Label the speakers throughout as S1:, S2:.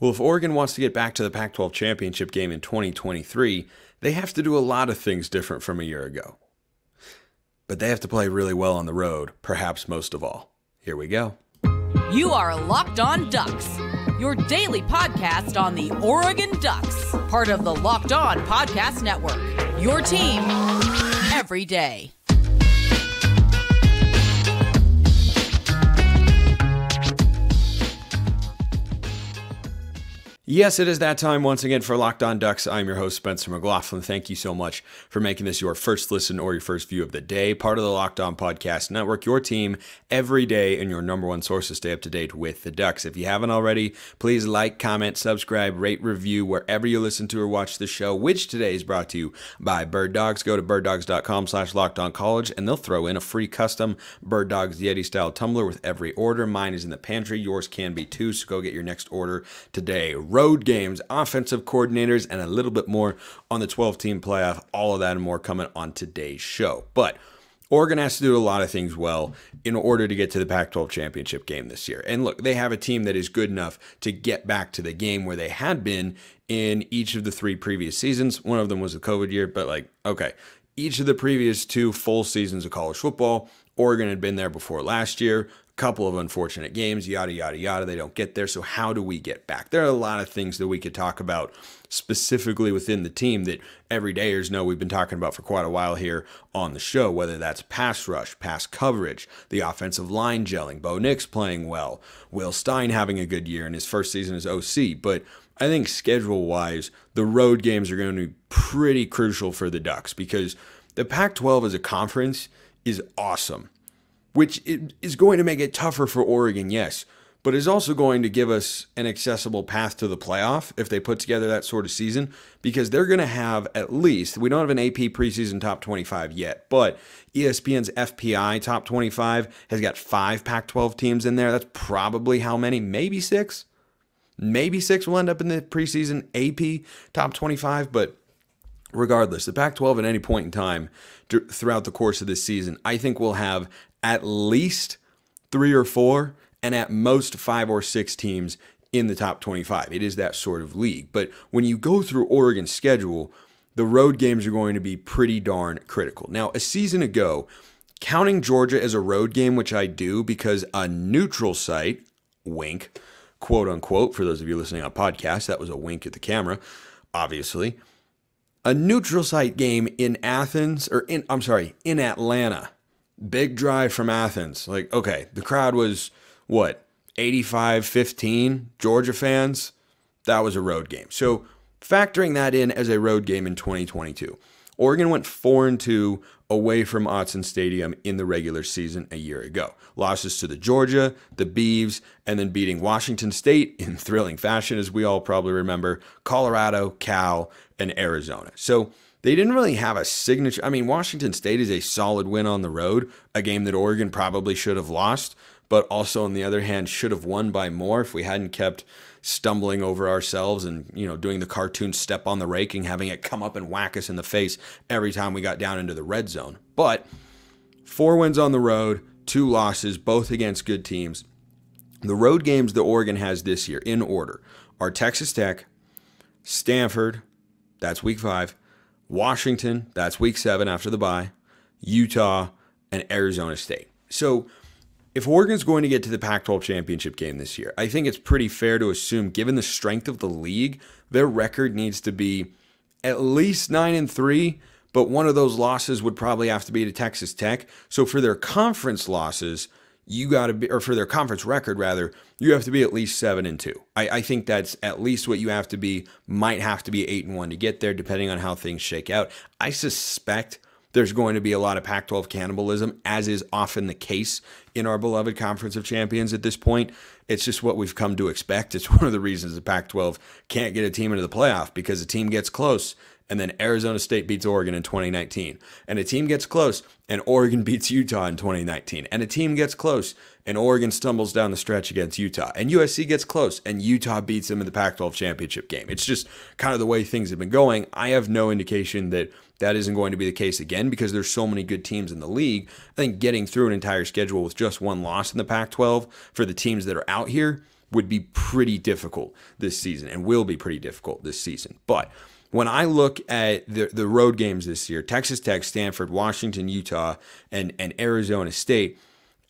S1: Well, if Oregon wants to get back to the Pac-12 Championship Game in 2023, they have to do a lot of things different from a year ago. But they have to play really well on the road, perhaps most of all. Here we go.
S2: You are Locked On Ducks, your daily podcast on the Oregon Ducks, part of the Locked On Podcast Network, your team every day.
S1: Yes, it is that time once again for Locked On Ducks. I'm your host, Spencer McLaughlin. Thank you so much for making this your first listen or your first view of the day. Part of the Locked On Podcast Network, your team every day and your number one source to stay up to date with the Ducks. If you haven't already, please like, comment, subscribe, rate, review wherever you listen to or watch the show, which today is brought to you by Birddogs. Go to birddogs.com/lockedoncollege and they'll throw in a free custom Birddogs Yeti style tumbler with every order. Mine is in the pantry. Yours can be too, so go get your next order today. Road games, offensive coordinators, and a little bit more on the 12-team playoff. All of that and more coming on today's show. But Oregon has to do a lot of things well in order to get to the Pac-12 Championship Game this year. And look, they have a team that is good enough to get back to the game where they had been in each of the three previous seasons. One of them was the COVID year, but each of the previous two full seasons of college football, Oregon had been there before last year. Couple of unfortunate games, yada, yada, yada. They don't get there. So how do we get back? There are a lot of things that we could talk about specifically within the team that everydayers know we've been talking about for quite a while here on the show, whether that's pass rush, pass coverage, the offensive line gelling, Bo Nix playing well, Will Stein having a good year in his first season as OC. But I think schedule-wise, the road games are going to be pretty crucial for the Ducks because the Pac-12 as a conference is awesome, which is going to make it tougher for Oregon, yes, but is also going to give us an accessible path to the playoff if they put together that sort of season, because they're going to have at least, we don't have an AP preseason top 25 yet, but ESPN's FPI top 25 has got 5 Pac-12 teams in there. That's probably how many? Maybe 6? Maybe 6 will end up in the preseason AP top 25, but regardless, the Pac-12 at any point in time throughout the course of this season, I think we'll have at least 3 or 4 and at most 5 or 6 teams in the top 25. It is that sort of league. But when you go through Oregon's schedule, the road games are going to be pretty darn critical. Now, a season ago, counting Georgia as a road game, which I do because a neutral site, wink, quote unquote, for those of you listening on podcasts, that was a wink at the camera, obviously. A neutral site game in Atlanta. Big drive from Athens. Okay, the crowd was, 85-15 Georgia fans? That was a road game. So factoring that in as a road game in 2022, Oregon went 4-2 away from Autzen Stadium in the regular season a year ago. Losses to the Georgia, the Beavs, and then beating Washington State in thrilling fashion, as we all probably remember, Colorado, Cal, and Arizona. So they didn't really have a signature. I mean, Washington State is a solid win on the road, a game that Oregon probably should have lost, but also on the other hand should have won by more if we hadn't kept stumbling over ourselves and, doing the cartoon step on the rake and having it come up and whack us in the face every time we got down into the red zone. But 4 wins on the road, 2 losses, both against good teams. The road games that Oregon has this year in order are Texas Tech, Stanford, that's week 5, Washington, that's week 7 after the bye, Utah, and Arizona State. So if Oregon's going to get to the Pac-12 Championship Game this year, I think it's pretty fair to assume, given the strength of the league, their record needs to be at least 9-3, but one of those losses would probably have to be to Texas Tech. So for their conference losses, for their conference record rather, you have to be at least 7-2. I think that's at least what you have to be. Might have to be 8-1 to get there, depending on how things shake out. I suspect there's going to be a lot of Pac-12 cannibalism, as is often the case in our beloved Conference of Champions at this point. It's just what we've come to expect. It's one of the reasons the Pac-12 can't get a team into the playoff, because a team gets close and then Arizona State beats Oregon in 2019. And a team gets close and Oregon beats Utah in 2019. And a team gets close and Oregon stumbles down the stretch against Utah. And USC gets close and Utah beats them in the Pac-12 championship game. It's just kind of the way things have been going. I have no indication that that isn't going to be the case again, because there's so many good teams in the league. I think getting through an entire schedule with just one loss in the Pac-12 for the teams that are out here would be pretty difficult this season and will be pretty difficult this season. But when I look at the road games this year, Texas Tech, Stanford, Washington, Utah, and Arizona State,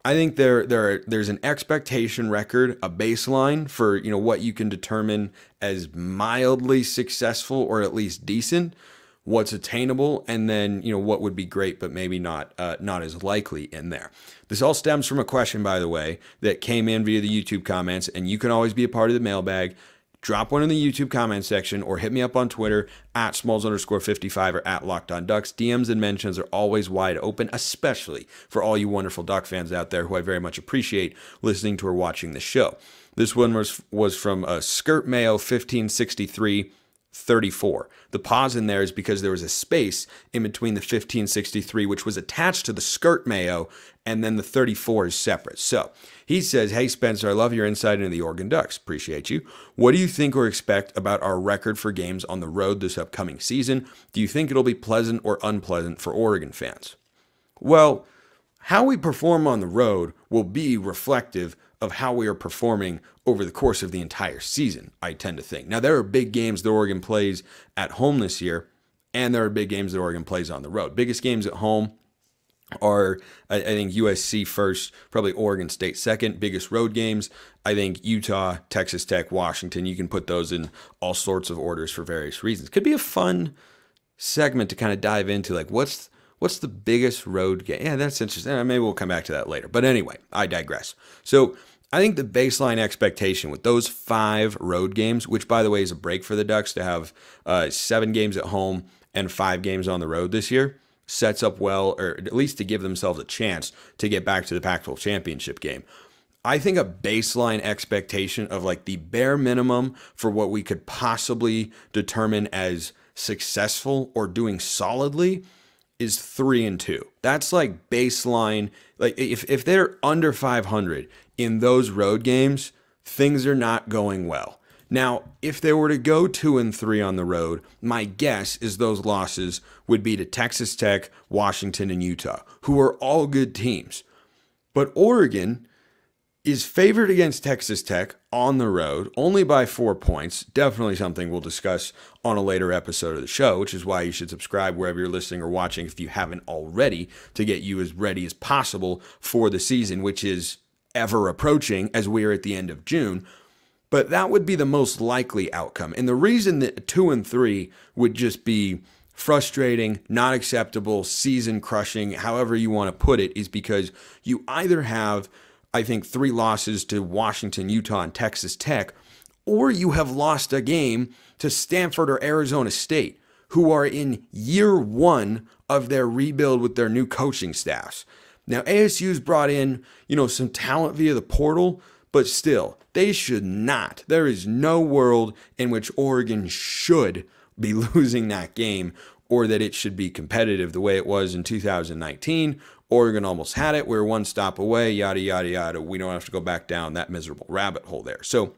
S1: I think there's an expectation record, a baseline for what you can determine as mildly successful or at least decent, what's attainable, and then what would be great but maybe not as likely in there. This all stems from a question, by the way, that came in via the YouTube comments, and you can always be a part of the mailbag. Drop one in the YouTube comment section or hit me up on Twitter at Smalls_55 or at Locked On Ducks. DMs and mentions are always wide open, especially for all you wonderful Duck fans out there who I very much appreciate listening to or watching the show. This one was from Skirt Mayo 1563-34. The pause in there is because there was a space in between the 1563, which was attached to the Skirt Mayo, and then the 34 is separate. So he says, "Hey Spencer, I love your insight into the Oregon Ducks. Appreciate you. What do you think or expect about our record for games on the road this upcoming season? Do you think it'll be pleasant or unpleasant for Oregon fans?" Well, how we perform on the road will be reflective of how we are performing over the course of the entire season, I tend to think. Now, there are big games that Oregon plays at home this year, and there are big games that Oregon plays on the road. Biggest games at home are, I think, USC first, probably Oregon State second. Biggest road games, I think Utah, Texas Tech, Washington. You can put those in all sorts of orders for various reasons. Could be a fun segment to kind of dive into, like what's the biggest road game? Yeah, that's interesting. Maybe we'll come back to that later. But anyway, I digress. So I think the baseline expectation with those 5 road games, which by the way is a break for the Ducks to have 7 games at home and 5 games on the road this year, sets up well, or at least to give themselves a chance to get back to the Pac-12 Championship Game. I think a baseline expectation of like the bare minimum for what we could possibly determine as successful or doing solidly is 3-2. That's like baseline. Like if they're under 500 in those road games, things are not going well. Now, if they were to go 2-3 on the road, my guess is those losses would be to Texas Tech, Washington, and Utah, who are all good teams. But Oregon is favored against Texas Tech on the road only by 4 points. Definitely something we'll discuss on a later episode of the show, which is why you should subscribe wherever you're listening or watching if you haven't already, to get you as ready as possible for the season, which is ever approaching as we are at the end of June. But that would be the most likely outcome. And the reason that 2-3 would just be frustrating, not acceptable, season crushing, however you want to put it, is because you either have, I think, 3 losses to Washington, Utah, and Texas Tech, or you have lost a game to Stanford or Arizona State, who are in year 1 of their rebuild with their new coaching staffs. Now, ASU's brought in, some talent via the portal, but still, they should not. There is no world in which Oregon should be losing that game, or that it should be competitive the way it was in 2019. Oregon almost had it. We were one stop away, yada, yada, yada. We don't have to go back down that miserable rabbit hole there. So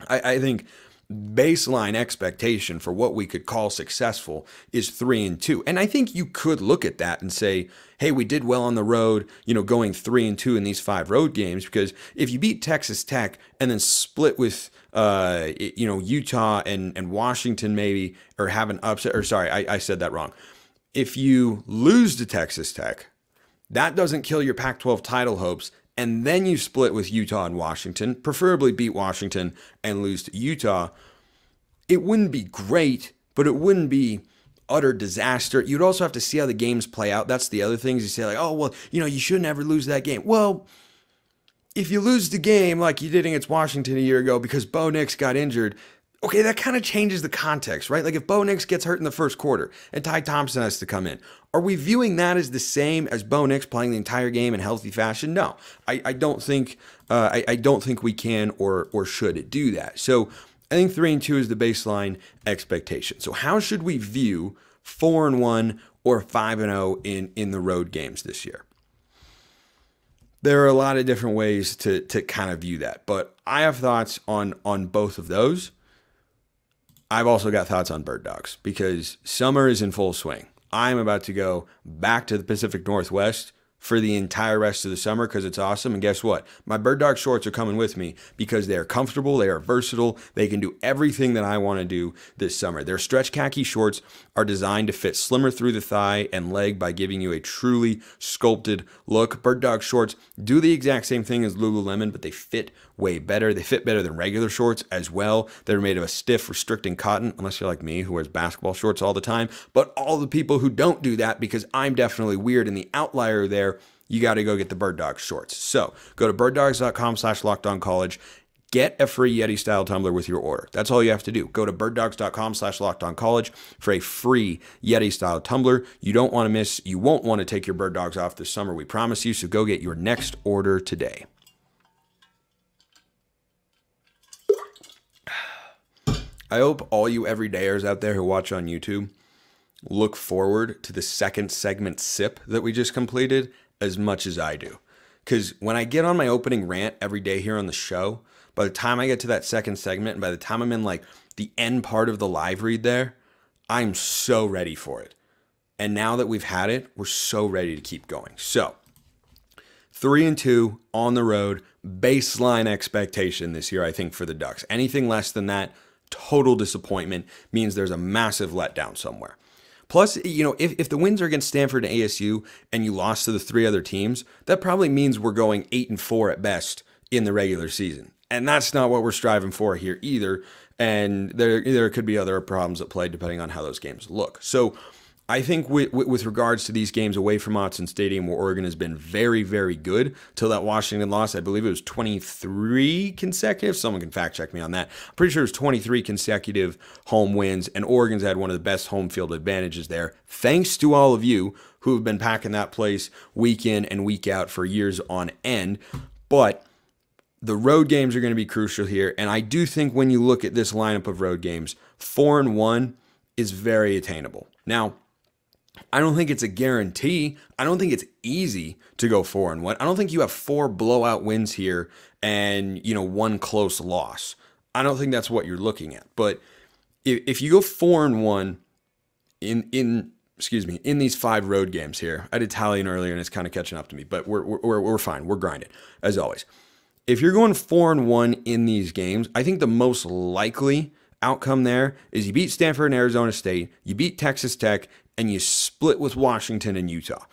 S1: I think baseline expectation for what we could call successful is 3-2. And I think you could look at that and say, hey, we did well on the road, going 3-2 in these 5 road games, because if you beat Texas Tech and then split with, Utah and Washington maybe, or have an upset, or sorry, I said that wrong. If you lose to Texas Tech, that doesn't kill your Pac-12 title hopes, and then you split with Utah and Washington, preferably beat Washington and lose to Utah, it wouldn't be great, but it wouldn't be utter disaster. You'd also have to see how the games play out. That's the other things. You say like, oh, well, you shouldn't ever lose that game. Well, if you lose the game like you did against Washington a year ago because Bo Nix got injured, okay, that kind of changes the context, right? Like if Bo Nix gets hurt in the first quarter and Ty Thompson has to come in, are we viewing that as the same as Bo Nix playing the entire game in healthy fashion? No, I don't think we can or should do that. So I think 3-2 is the baseline expectation. So how should we view 4-1 or 5-0 in the road games this year? There are a lot of different ways to kind of view that, but I have thoughts on both of those. I've also got thoughts on Birddogs because summer is in full swing. I'm about to go back to the Pacific Northwest for the entire rest of the summer because it's awesome. And guess what? My Birddog shorts are coming with me because they are comfortable, they are versatile, they can do everything that I want to do this summer. Their stretch khaki shorts are designed to fit slimmer through the thigh and leg by giving you a truly sculpted look. Birddog shorts do the exact same thing as Lululemon, but they fit way better. They fit better than regular shorts as well. They're made of a stiff, restricting cotton, unless you're like me who wears basketball shorts all the time. But all the people who don't do that, because I'm definitely weird and the outlier there, you got to go get the Birddogs shorts. So go to birddogs.com/lockedoncollege. Get a free Yeti style tumbler with your order. That's all you have to do. Go to birddogs.com/lockedoncollege for a free Yeti style tumbler. You don't want to miss, you won't want to take your bird dogs off this summer, we promise you. So go get your next order today. I hope all you everydayers out there who watch on YouTube look forward to the second segment sip that we just completed as much as I do. Because when I get on my opening rant every day here on the show, by the time I get to that second segment and by the time I'm in like the end part of the live read there, I'm so ready for it. And now that we've had it, we're so ready to keep going. So 3-2 on the road, baseline expectation this year, I think, for the Ducks. Anything less than that, total disappointment, means there's a massive letdown somewhere. Plus, if the wins are against Stanford and ASU and you lost to the three other teams, that probably means we're going 8-4 at best in the regular season. And that's not what we're striving for here either. And there could be other problems at play depending on how those games look. So I think with regards to these games away from Autzen Stadium, where Oregon has been very, very good till that Washington loss, I believe it was 23 consecutive. Someone can fact check me on that. I'm pretty sure it was 23 consecutive home wins, and Oregon's had one of the best home field advantages there. Thanks to all of you who have been packing that place week in and week out for years on end. But the road games are going to be crucial here, and I do think when you look at this lineup of road games, 4-1 is very attainable. Now, I don't think it's a guarantee. I don't think it's easy to go 4-1. I don't think you have 4 blowout wins here and, 1 close loss. I don't think that's what you're looking at. But if you go 4-1 in these 5 road games here, I did Italian earlier and it's kind of catching up to me, but we're fine. We're grinding as always. If you're going 4-1 in these games, I think the most likely outcome there is you beat Stanford and Arizona State, you beat Texas Tech, and you split with Washington and Utah.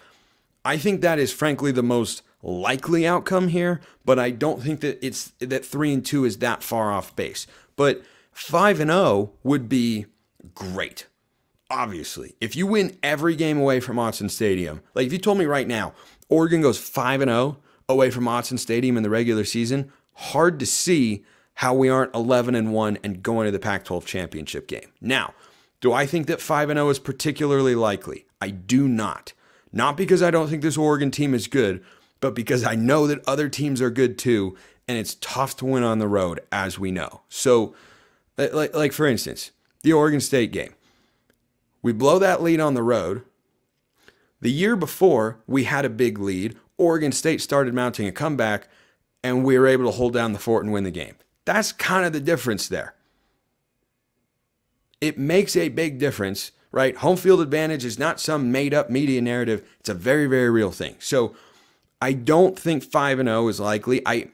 S1: I think that is frankly the most likely outcome here, but I don't think that 3-2 is that far off base. But 5-0 would be great. Obviously, if you win every game away from Autzen Stadium, like if you told me right now, Oregon goes 5-0 away from Autzen Stadium in the regular season, hard to see how we aren't 11-1 and going to the Pac-12 Championship Game. Now, do I think that 5-0 is particularly likely? I do not. Not because I don't think this Oregon team is good, but because I know that other teams are good too, and it's tough to win on the road, as we know. So, like for instance, the Oregon State game. We blow that lead on the road. The year before, we had a big lead. Oregon State started mounting a comeback, and we were able to hold down the fort and win the game. That's kind of the difference there. It makes a big difference, right? Home field advantage is not some made-up media narrative. It's a very, very real thing. So I don't think 5-0 is likely. I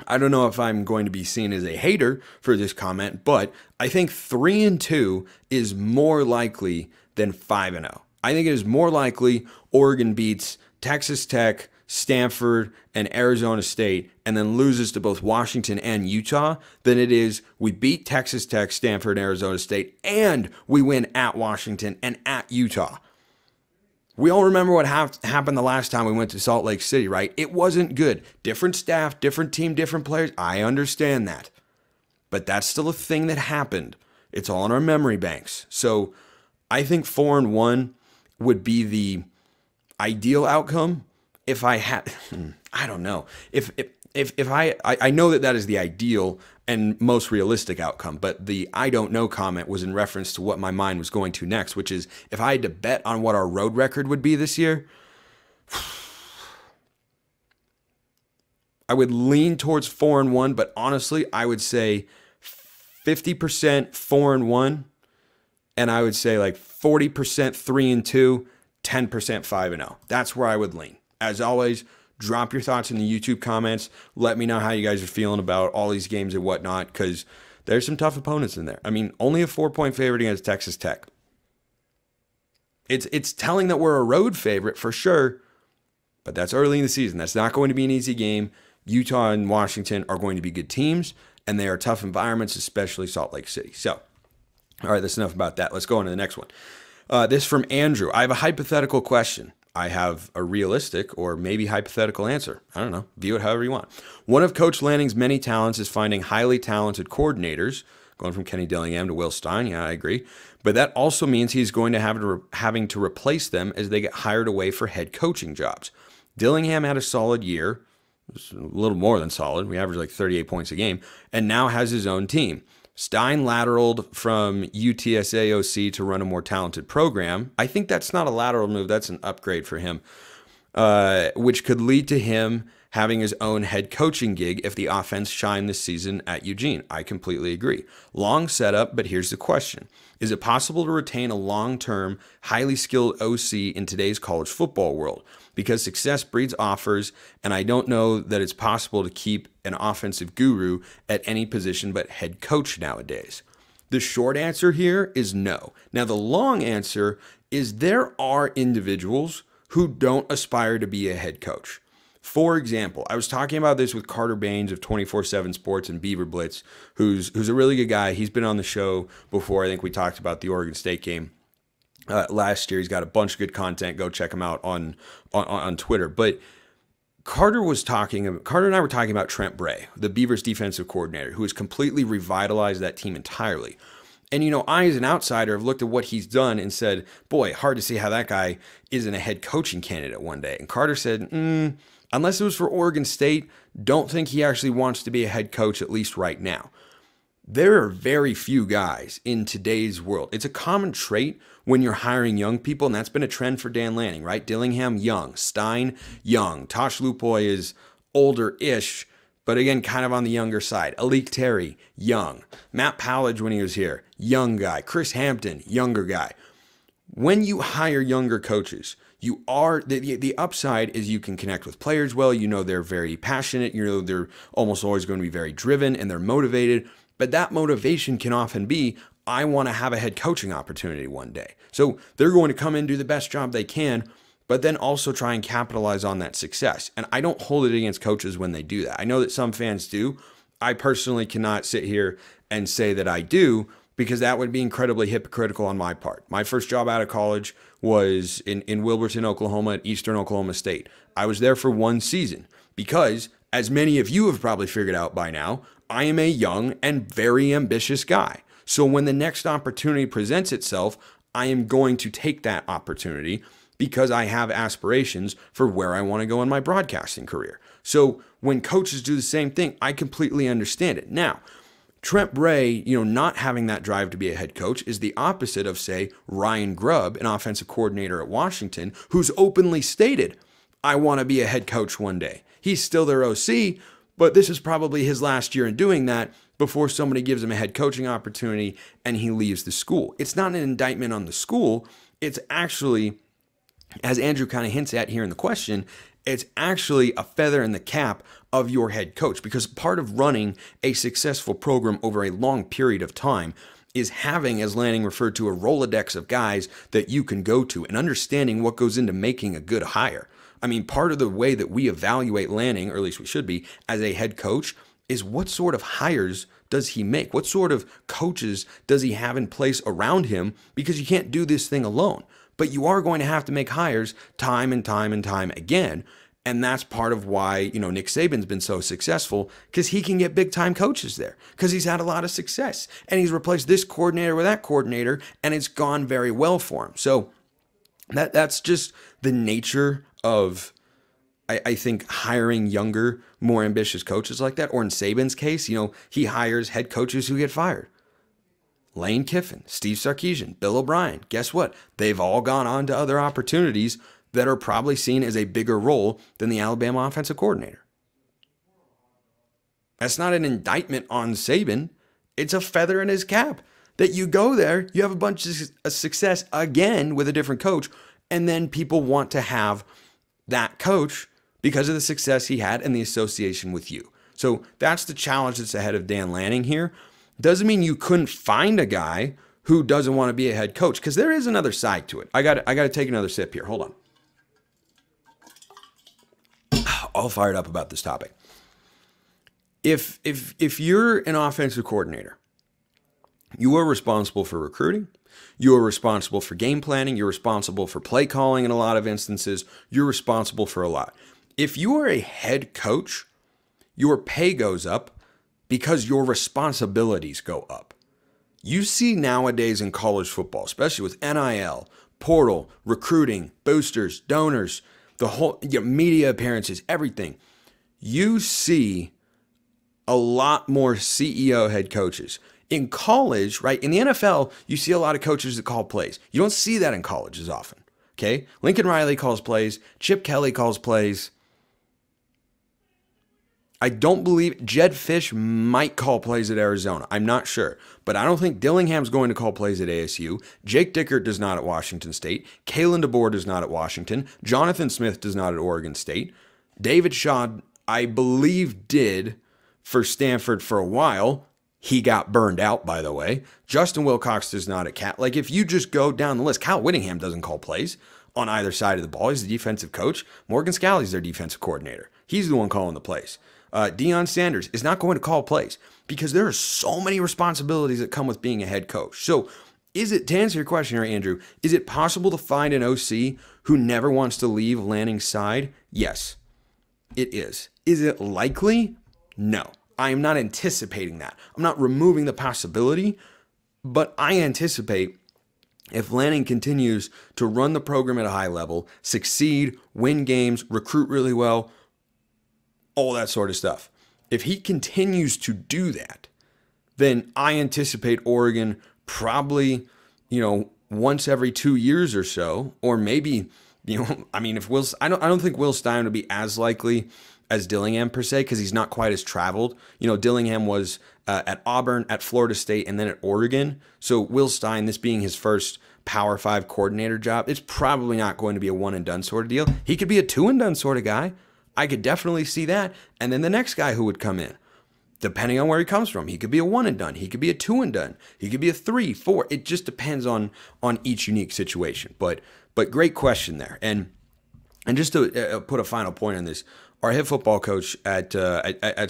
S1: don't know if I'm going to be seen as a hater for this comment, but I think 3-2 is more likely than 5-0. I think it is more likely Oregon beats Texas Tech, Stanford, and Arizona State, and then loses to both Washington and Utah, than it is we beat Texas Tech, Stanford, and Arizona State, and we win at Washington and at Utah. We all remember what happened the last time we went to Salt Lake City, right? It wasn't good. Different staff, different team, different players. I understand that. But that's still a thing that happened. It's all in our memory banks. So I think 4-1 would be the ideal outcome. If I had, I don't know. If I know that is the ideal and most realistic outcome, but the I don't know comment was in reference to what my mind was going to next, which is if I had to bet on what our road record would be this year, I would lean towards 4-1, but honestly, I would say 50% 4-1, and I would say like 40% 3-2, 10% 5-0. That's where I would lean. As always, drop your thoughts in the YouTube comments. Let me know how you guys are feeling about all these games and whatnot, because there's some tough opponents in there. I mean, only a 4-point favorite against Texas Tech. It's telling that we're a road favorite for sure, but that's early in the season. That's not going to be an easy game. Utah and Washington are going to be good teams, and they are tough environments, especially Salt Lake City. So, all right, that's enough about that. Let's go on to the next one. This from Andrew. I have a hypothetical question. I have a realistic or maybe hypothetical answer. I don't know. View it however you want. One of Coach Lanning's many talents is finding highly talented coordinators, going from Kenny Dillingham to Will Stein. Yeah, I agree. But that also means he's going to having to replace them as they get hired away for head coaching jobs. Dillingham had a solid year, a little more than solid. We averaged like 38 points a game, and now has his own team. Stein lateraled from UTSA OC to run a more talented program. I think that's not a lateral move. That's an upgrade for him, which could lead to him having his own head coaching gig if the offense shined this season at Eugene. I completely agree. Long setup, but here's the question. Is it possible to retain a long-term, highly skilled OC in today's college football world? Because success breeds offers, and I don't know that it's possible to keep an offensive guru at any position but head coach nowadays. The short answer here is no. Now, the long answer is there are individuals who don't aspire to be a head coach. For example, I was talking about this with Carter Baines of 24/7 Sports and Beaver Blitz, who's a really good guy. He's been on the show before. I think we talked about the Oregon State game last year. He's got a bunch of good content. Go check him out on Twitter. But Carter and I were talking about Trent Bray, the Beavers defensive coordinator, who has completely revitalized that team entirely. And, you know, I, as an outsider, have looked at what he's done and said, boy, hard to see how that guy isn't a head coaching candidate one day. And Carter said, unless it was for Oregon State, don't think he actually wants to be a head coach, at least right now. There are very few guys in today's world. It's a common trait when you're hiring young people, and that's been a trend for Dan Lanning, right? Dillingham, young. Stein, young. Tosh Lupoy is older-ish, but again, kind of on the younger side. Alik Terry, young. Matt Powledge, when he was here, young guy. Chris Hampton, younger guy. When you hire younger coaches, you are the upside is you can connect with players well. You know they're very passionate. You know they're almost always going to be very driven and they're motivated. But that motivation can often be, I want to have a head coaching opportunity one day. So they're going to come in, do the best job they can, but then also try and capitalize on that success. And I don't hold it against coaches when they do that. I know that some fans do. I personally cannot sit here and say that I do, because that would be incredibly hypocritical on my part. My first job out of college was in Wilburton, Oklahoma at Eastern Oklahoma State. I was there for 1 season because, as many of you have probably figured out by now, I am a young and very ambitious guy. So when the next opportunity presents itself, I am going to take that opportunity because I have aspirations for where I want to go in my broadcasting career. So when coaches do the same thing, I completely understand it. Now, Trent Bray, not having that drive to be a head coach is the opposite of, say, Ryan Grubb, an offensive coordinator at Washington, who's openly stated, I want to be a head coach one day. He's still their OC, but this is probably his last year in doing that before somebody gives him a head coaching opportunity and he leaves the school. It's not an indictment on the school. It's actually, as Andrew kind of hints at here in the question, it's actually a feather in the cap of your head coach, because part of running a successful program over a long period of time is having, as Lanning referred to, a Rolodex of guys that you can go to and understanding what goes into making a good hire. I mean, part of the way that we evaluate Lanning, or at least we should be, as a head coach is what sort of hires does he make? What sort of coaches does he have in place around him? Because you can't do this thing alone. But you are going to have to make hires time and time and time again. And that's part of why, Nick Saban's been so successful, because he can get big time coaches there because he's had a lot of success and he's replaced this coordinator with that coordinator and it's gone very well for him. So that's just the nature of, I think, hiring younger, more ambitious coaches like that. Or in Saban's case, he hires head coaches who get fired. Lane Kiffin, Steve Sarkisian, Bill O'Brien. Guess what? They've all gone on to other opportunities that are probably seen as a bigger role than the Alabama offensive coordinator. That's not an indictment on Saban. It's a feather in his cap that you go there, you have a bunch of success again with a different coach, and then people want to have that coach because of the success he had and the association with you. So that's the challenge that's ahead of Dan Lanning here. Doesn't mean you couldn't find a guy who doesn't want to be a head coach, because there is another side to it. I got to take another sip here. Hold on. All fired up about this topic. If you're an offensive coordinator, you are responsible for recruiting. You are responsible for game planning. You're responsible for play calling in a lot of instances. You're responsible for a lot. If you are a head coach, your pay goes up because your responsibilities go up. You see nowadays in college football, especially with NIL, portal, recruiting, boosters, donors, the whole media appearances, everything. You see a lot more CEO head coaches. In college, right, in the NFL, you see a lot of coaches that call plays. You don't see that in college as often, okay? Lincoln Riley calls plays. Chip Kelly calls plays. I don't believe Jed Fish might call plays at Arizona. I'm not sure. But I don't think Dillingham's going to call plays at ASU. Jake Dickert does not at Washington State. Kalen DeBoer does not at Washington. Jonathan Smith does not at Oregon State. David Shaw, I believe, did for Stanford for a while. He got burned out, by the way. Justin Wilcox does not at Cal. Like, if you just go down the list, Kyle Whittingham doesn't call plays on either side of the ball. He's the defensive coach. Morgan Scalley's their defensive coordinator. He's the one calling the plays. Deion Sanders is not going to call plays because there are so many responsibilities that come with being a head coach. So to answer your question here, Andrew, is it possible to find an OC who never wants to leave Lanning's side? Yes, it is. Is it likely? No. I am not anticipating that. I'm not removing the possibility, but I anticipate if Lanning continues to run the program at a high level, succeed, win games, recruit really well, all that sort of stuff. If he continues to do that, then I anticipate Oregon probably, once every 2 years or so, or maybe, if I don't think Will Stein would be as likely as Dillingham per se, because he's not quite as traveled. Dillingham was at Auburn, at Florida State, and then at Oregon. So Will Stein, this being his first Power 5 coordinator job, it's probably not going to be a one and done sort of deal. He could be a two and done sort of guy. I could definitely see that. And then the next guy who would come in, depending on where he comes from, he could be a one and done. He could be a two and done. He could be a 3, 4. It just depends on each unique situation. But great question there. And just to put a final point on this, our head football coach at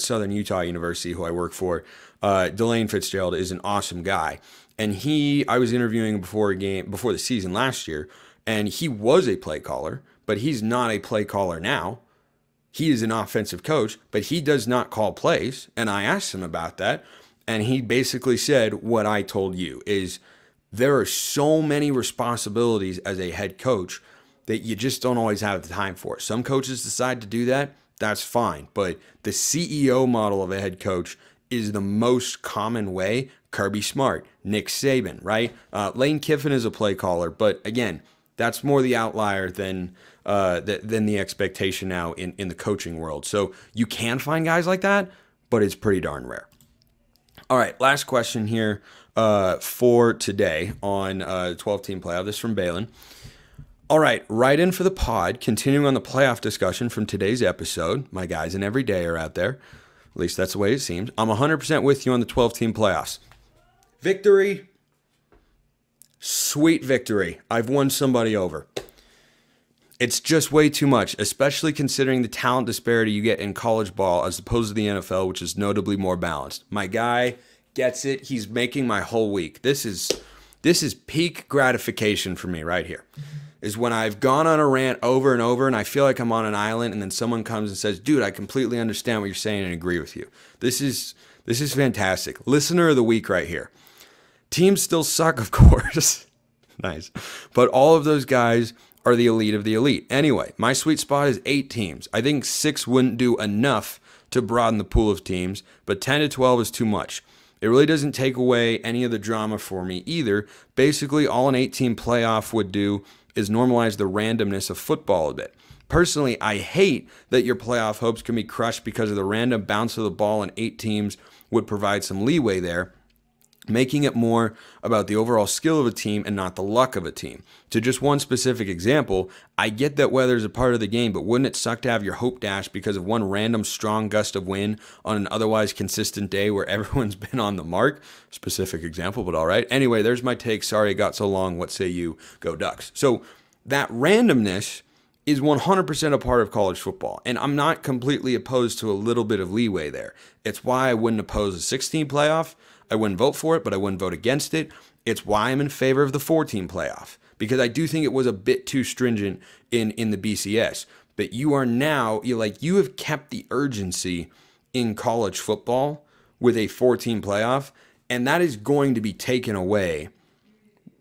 S1: Southern Utah University, who I work for, Delane Fitzgerald, is an awesome guy. And I was interviewing before the season last year, and he was a play caller, but he's not a play caller now. He is an offensive coach, but he does not call plays. And I asked him about that, and he basically said what I told you, is there are so many responsibilities as a head coach that you just don't always have the time for. Some coaches decide to do that. That's fine. But the CEO model of a head coach is the most common way. Kirby Smart, Nick Saban, right? Lane Kiffin is a play caller, but again, that's more the outlier than the expectation now in the coaching world. So you can find guys like that, but it's pretty darn rare. All right, last question here for today on 12-team playoff. This is from Balin. All right, right in for the pod, continuing on the playoff discussion from today's episode. My guys in every day are out there. At least that's the way it seems. I'm 100% with you on the 12-team playoffs. Victory. Sweet victory. I've won somebody over. It's just way too much, especially considering the talent disparity you get in college ball as opposed to the NFL, which is notably more balanced. My guy gets it. He's making my whole week. This is peak gratification for me right here. Is when I've gone on a rant over and over and I feel like I'm on an island, and then someone comes and says, dude, I completely understand what you're saying and agree with you. This is fantastic. Listener of the week right here. Teams still suck, of course. Nice. But all of those guys are the elite of the elite. Anyway, my sweet spot is 8 teams. I think 6 wouldn't do enough to broaden the pool of teams, but 10 to 12 is too much. It really doesn't take away any of the drama for me either. Basically, all an 8-team playoff would do is normalize the randomness of football a bit. Personally, I hate that your playoff hopes can be crushed because of the random bounce of the ball, and 8 teams would provide some leeway there. making it more about the overall skill of a team and not the luck of a team. To just one specific example, I get that weather is a part of the game, but wouldn't it suck to have your hope dashed because of one random strong gust of wind on an otherwise consistent day where everyone's been on the mark? Specific example, but all right. Anyway, there's my take. Sorry it got so long. What say you? Go Ducks. So that randomness is 100% a part of college football, and I'm not completely opposed to a little bit of leeway there. It's why I wouldn't oppose a 16 playoff. I wouldn't vote for it, but I wouldn't vote against it. It's why I'm in favor of the 14 playoff, because I do think it was a bit too stringent in the BCS. But you have kept the urgency in college football with a 14 playoff, and that is going to be taken away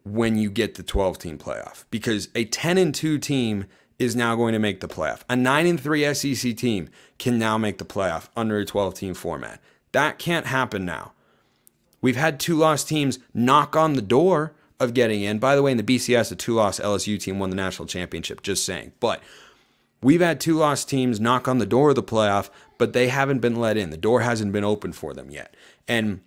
S1: when you get the 12-team playoff, because a 10-2 team is now going to make the playoff. A 9-3 SEC team can now make the playoff under a 12-team format. That can't happen now. We've had 2-loss teams knock on the door of getting in. By the way, in the BCS, a 2-loss LSU team won the national championship, just saying. But we've had 2-loss teams knock on the door of the playoff, but they haven't been let in. The door hasn't been open for them yet. And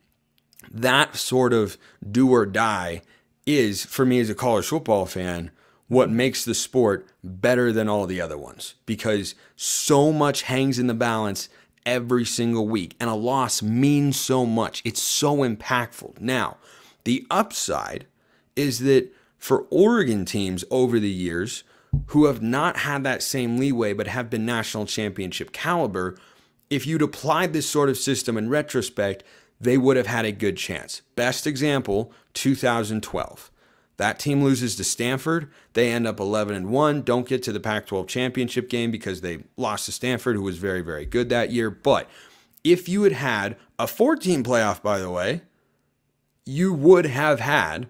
S1: that sort of do or die is, for me as a college football fan, what makes the sport better than all the other ones, because so much hangs in the balance every single week, and a loss means so much. It's so impactful. Now, the upside is that for Oregon teams over the years who have not had that same leeway but have been national championship caliber, if you'd applied this sort of system in retrospect, they would have had a good chance. Best example, 2012. That team loses to Stanford. They end up 11-1, don't get to the Pac-12 Championship Game because they lost to Stanford, who was very, very good that year. But if you had had a 14 playoff, by the way, you would have had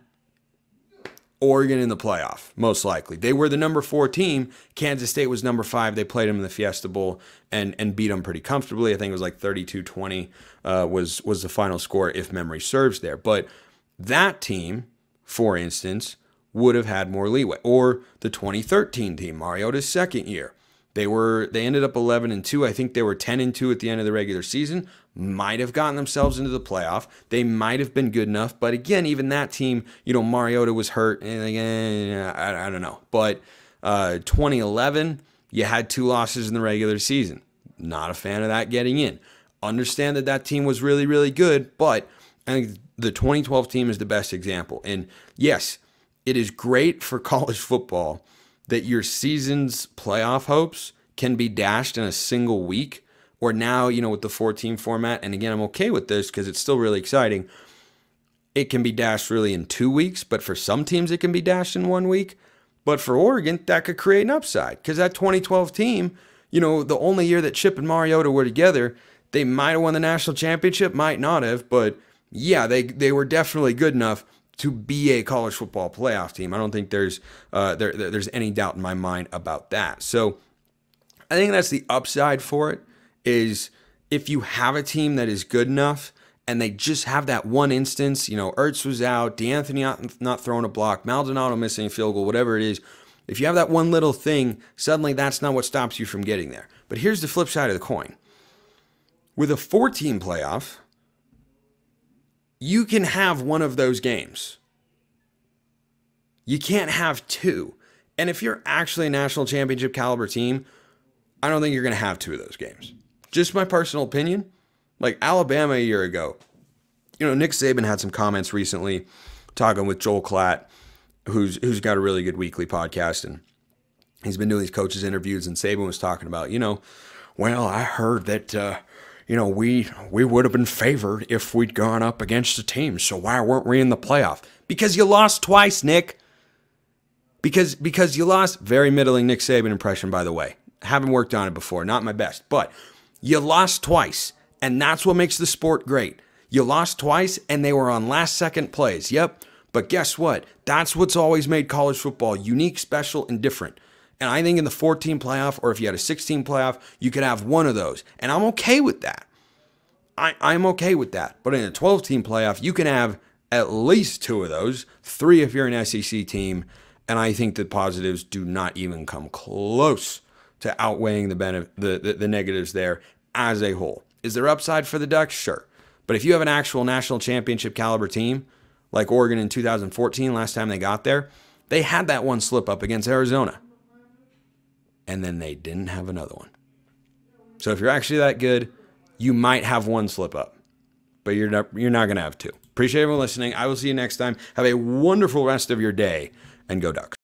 S1: Oregon in the playoff, most likely. They were the number 4 team. Kansas State was number 5. They played them in the Fiesta Bowl and beat them pretty comfortably. I think it was like 32-20 was the final score, if memory serves there. But that team, for instance, would have had more leeway. Or the 2013 team, Mariota's second year. They ended up 11-2. I think they were 10-2 at the end of the regular season. Might have gotten themselves into the playoff. They might have been good enough. But again, even that team, Mariota was hurt. And again, I don't know. But 2011, you had 2 losses in the regular season. Not a fan of that getting in. Understand that team was really, really good. But I think the 2012 team is the best example. And yes, it is great for college football that your season's playoff hopes can be dashed in a single week, or now, with the 4-team format, and again, I'm okay with this because it's still really exciting, it can be dashed really in 2 weeks, but for some teams it can be dashed in 1 week. But for Oregon, that could create an upside, because that 2012 team, the only year that Chip and Mariota were together, they might have won the national championship, might not have, but yeah, they were definitely good enough to be a college football playoff team. I don't think there's any doubt in my mind about that. So I think that's the upside for it, is if you have a team that is good enough and they just have that one instance, Ertz was out, DeAnthony not throwing a block, Maldonado missing a field goal, whatever it is. If you have that one little thing, suddenly that's not what stops you from getting there. But here's the flip side of the coin. With a 4-team playoff, you can have one of those games. You can't have 2. And if you're actually a national championship caliber team, I don't think you're going to have 2 of those games. Just my personal opinion. Like Alabama a year ago. Nick Saban had some comments recently talking with Joel Klatt, who's got a really good weekly podcast, and he's been doing these coaches interviews, and Saban was talking about, well, I heard that we would have been favored if we'd gone up against the team. So why weren't we in the playoff? Because you lost twice, Nick. Because you lost. Very middling Nick Saban impression, by the way. Haven't worked on it before. Not my best. But you lost twice. And that's what makes the sport great. You lost twice, and they were on last-second plays. Yep. But guess what? That's what's always made college football unique, special, and different. And I think in the 14 playoff, or if you had a 16 playoff, you could have one of those. And I'm okay with that. I'm okay with that. But in a 12-team playoff, you can have at least 2 of those, 3 if you're an SEC team. And I think the positives do not even come close to outweighing the negatives there as a whole. Is there upside for the Ducks? Sure. But if you have an actual national championship caliber team, like Oregon in 2014, last time they got there, they had that one slip up against Arizona. And then they didn't have another one. So if you're actually that good, you might have one slip up, but you're not going to have two. Appreciate everyone listening. I will see you next time. Have a wonderful rest of your day, and go Ducks.